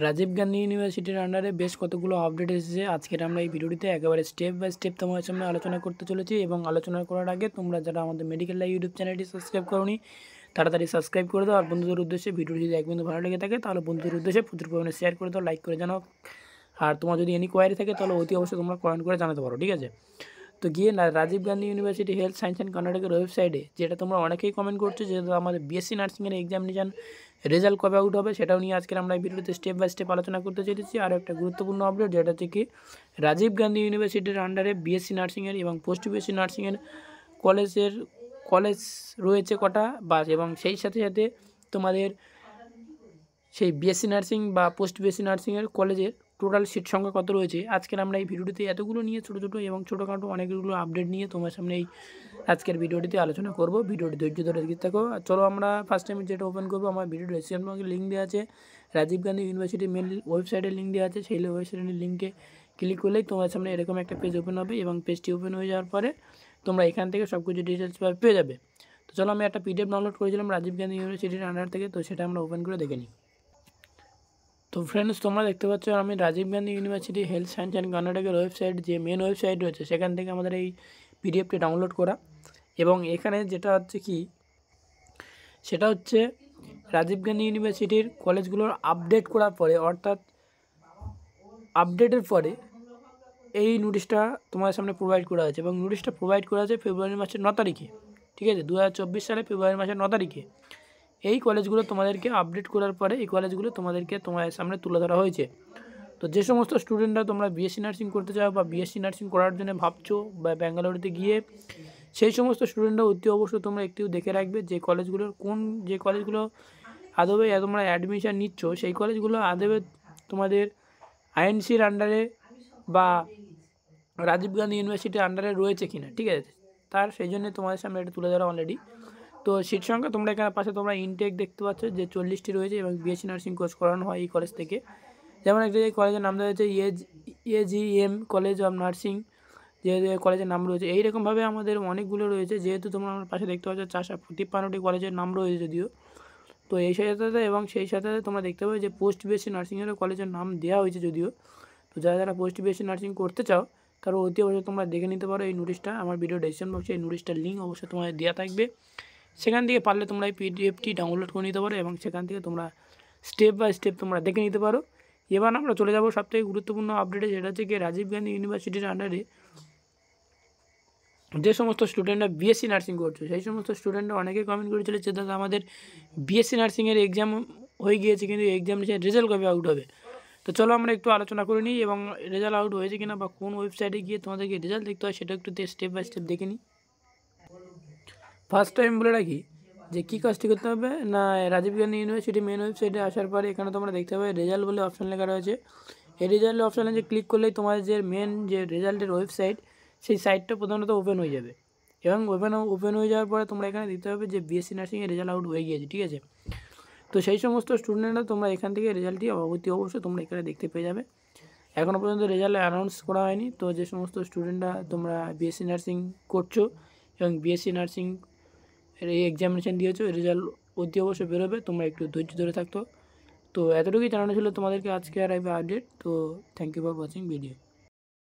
রাজীব গান্ধী ইউনিভার্সিটির আন্ডারে বেশ কতগুলো আপডেট এসেছে। আজকের আমরা এই ভিডিওটিতে একেবারে স্টেপ বাই স্টেপ তোমাদের সামনে আলোচনা করতে চলেছি। এবং আলোচনা করার আগে তোমরা যারা আমাদের মেডিকেল লাইভ ইউটিউব চ্যানেলটি সাবস্ক্রাইব করোনি তাড়াতাড়ি সাবস্ক্রাইব করে দাও। আর বন্ধুদের উদ্দেশ্যে ভিডিওটি যদি এক বিন্দু ভালো লেগে থাকে তাহলে বন্ধুদের উদ্দেশ্যে প্রচুর পরিমাণে শেয়ার করে দাও, লাইক করে জানাও। আর তোমার যদি এনি কোয়ারি থাকে তাহলে অতি অবশ্যই তোমরা কমেন্ট করে জানাতে পারো, ঠিক আছে? তো গিয়ে Rajiv Gandhi University Health Science and কর্ণাটকের ওয়েবসাইটে, যেটা তোমরা অনেকেই কমেন্ট করছো যে আমাদের বিএসসি নার্সিংয়ের এক্সামিনেশান রেজাল্ট কবে আউট হবে, সেটাও নিয়ে আজকের আমরা এই ভিডিওতে স্টেপ বাই স্টেপ আলোচনা করতে চেয়েছি। আর একটা গুরুত্বপূর্ণ আপডেট, যেটা হচ্ছে কি রাজীব গান্ধী ইউনিভার্সিটির আন্ডারে বিএসসি নার্সিংয়ের এবং পোস্ট বিএসসি নার্সিংয়ের কলেজ রয়েছে কটা বাস, এবং সেই সাথে সাথে তোমাদের সেই বিএসসি নার্সিং বা পোস্ট বিএসসি নার্সিংয়ের কলেজের টোটাল সিট সংখ্যা কত রয়েছে। আজকের আমরা এই ভিডিওটিতে এতগুলো নিয়ে ছোটো এবং ছোটোখাটো অনেকগুলো আপডেট নিয়ে তোমার সামনে এই আজকের ভিডিওটিতে আলোচনা করব। ভিডিওটি ধৈর্য ধরে দেখতে থাকো। চলো আমরা ফার্স্ট টাইম যেটা ওপেন করবো, আমার ভিডিও ডেসক্রিপশন বক্সে লিঙ্ক দেওয়া আছে, রাজীব গান্ধী ইউনিভার্সিটির মেন ওয়েবসাইটের লিঙ্ক দেওয়া আছে। সেই ওয়েবসাইটের লিঙ্কে ক্লিক করলেই তোমার সামনে এরকম একটা পেজ ওপেন হবে, এবং পেজটি ওপেন হয়ে যাওয়ার পরে তোমরা এখান থেকে সব কিছু ডিটেলস পেয়ে যাবে। তো চলো, আমি একটা পিডিএফ ডাউনলোড করেছিলাম রাজীব গান্ধী ইউনিভার্সিটির আন্ডার থেকে, তো সেটা আমরা ওপেন করে দেখে নিই। তো ফ্রেন্ডস, তোমরা দেখতে পাচ্ছ আমি Rajiv Gandhi University Health Science and কর্ণাটকের ওয়েবসাইট, যে মেন ওয়েবসাইট রয়েছে, সেখান থেকে আমাদের এই পিডিএফটি ডাউনলোড করা। এবং এখানে যেটা হচ্ছে কি, সেটা হচ্ছে রাজীব গান্ধী ইউনিভার্সিটির কলেজগুলোর আপডেট করার পরে, অর্থাৎ আপডেটের পরে এই নোটিশটা তোমার সামনে প্রোভাইড করা আছে। এবং নোটিশটা প্রোভাইড করা আছে ফেব্রুয়ারি মাসের 9 তারিখে, ঠিক আছে? 2024 সালে ফেব্রুয়ারি মাসের 9 তারিখে এই কলেজগুলো তোমাদেরকে আপডেট করার পরে এই কলেজগুলো তোমাদেরকে তোমাদের সামনে তুলে ধরা হয়েছে। তো যে সমস্ত স্টুডেন্টরা তোমরা বিএসসি নার্সিং করতে চাও বা বিএসসি নার্সিং করার জন্য ভাবছো বা ব্যাঙ্গালোরতে গিয়ে, সেই সমস্ত স্টুডেন্টরা অতি অবশ্যই তোমরা একটু দেখে রাখবে যে কলেজগুলো আদবে তোমরা অ্যাডমিশান নিচ্ছ, সেই কলেজগুলো আদবে তোমাদের আইএনসির আন্ডারে বা রাজীব গান্ধী ইউনিভার্সিটির আন্ডারে রয়েছে কিনা, ঠিক আছে? সেই জন্য তোমাদের সামনে এটা তুলে ধরা অলরেডি। তো সিট সংখ্যা তোমরা এখানে পাশে তোমরা ইনটেক দেখতে পাচ্ছ যে 40টি রয়েছে, এবং বিএসসি নার্সিং কোর্স করানো হয় এই কলেজ থেকে। যেমন একটা এই কলেজের নাম দেওয়া হয়েছে এজিএম কলেজ অফ নার্সিং, যে কলেজের নাম রয়েছে। এইরকমভাবে আমাদের অনেকগুলো রয়েছে, যেহেতু তোমরা আমার পাশে দেখতে পাচ্ছ 453টি কলেজের নাম রয়েছে যদিও। তো এই সাথে এবং সেই সাথে তোমরা দেখতে পাবে যে পোস্ট বিএসসি নার্সিংয়েরও কলেজের নাম দেওয়া হয়েছে যদিও। তো যারা পোস্ট বিএসসি নার্সিং করতে চাও তারা অতি অবশ্যই তোমরা দেখে নিতে পারো এই নোটিশটা। আমার ভিডিও ডেসক্রিপশন বক্সে এই নোটিশটার লিঙ্ক অবশ্যই তোমাদের দেওয়া থাকবে, সেখান থেকে পারলে তোমরা এই পিডিএফটি ডাউনলোড করে নিতে পারো, এবং সেখান থেকে তোমরা স্টেপ বাই স্টেপ তোমরা দেখে নিতে পারো। এবার আমরা চলে যাবো সবথেকে গুরুত্বপূর্ণ আপডেটে, যেটা হচ্ছে কি রাজীব গান্ধী ইউনিভার্সিটির আন্ডারে যে সমস্ত স্টুডেন্টরা বিএসসি নার্সিং করছে, সেই সমস্ত স্টুডেন্টরা অনেকেই কমেন্ট করেছিল যে দাদা আমাদের বিএসসি নার্সিংয়ের এক্সাম হয়ে গিয়েছে, কিন্তু এক্সামিনেশন রেজাল্ট কবে আউট হবে। তো চলো আমরা একটু আলোচনা করে নিই, এবং রেজাল্ট আউট হয়েছে কিনা বা কোন ওয়েবসাইটে গিয়ে তোমাদেরকে রেজাল্ট দেখতে হয় সেটা একটু স্টেপ বাই স্টেপ দেখে নিই। ফার্স্ট টাইম বলে রাখি যে কী কাজটি করতে হবে না, রাজীব গান্ধী ইউনিভার্সিটি মেন ওয়েবসাইটে আসার পরে এখানে তোমরা দেখতে পাবে রেজাল্ট বলে অপশান লেখা রয়েছে। এই রেজাল্টের অপশানে যে ক্লিক করলেই তোমাদের যে মেন যে রেজাল্টের ওয়েবসাইট, সেই সাইটটা প্রধানত ওপেন হয়ে যাবে। এবং ওপেন হয়ে যাওয়ার পরে তোমরা এখানে দেখতে পাবে যে বিএসসি নার্সিংয়ের রেজাল্ট আউট হয়ে গিয়েছে, ঠিক আছে? তো সেই সমস্ত স্টুডেন্টরা তোমরা এখান থেকে রেজাল্টটি অবশ্যই তোমরা এখানে দেখতে পেয়ে যাবে। এখনও পর্যন্ত রেজাল্ট অ্যানাউন্স করা হয়নি। তো যে সমস্ত স্টুডেন্টরা তোমরা বিএসসি নার্সিং করছো এবং বিএসসি নার্সিং এই এক্সামিনেশান দিয়েছো, রেজাল্ট অতি অবশ্যই বেরোবে, তোমরা একটু ধৈর্য ধরে থাকতো। তো এতটুকুই জানানো ছিল তোমাদেরকে আজকে আর আপডেট। তো thank you for watching video.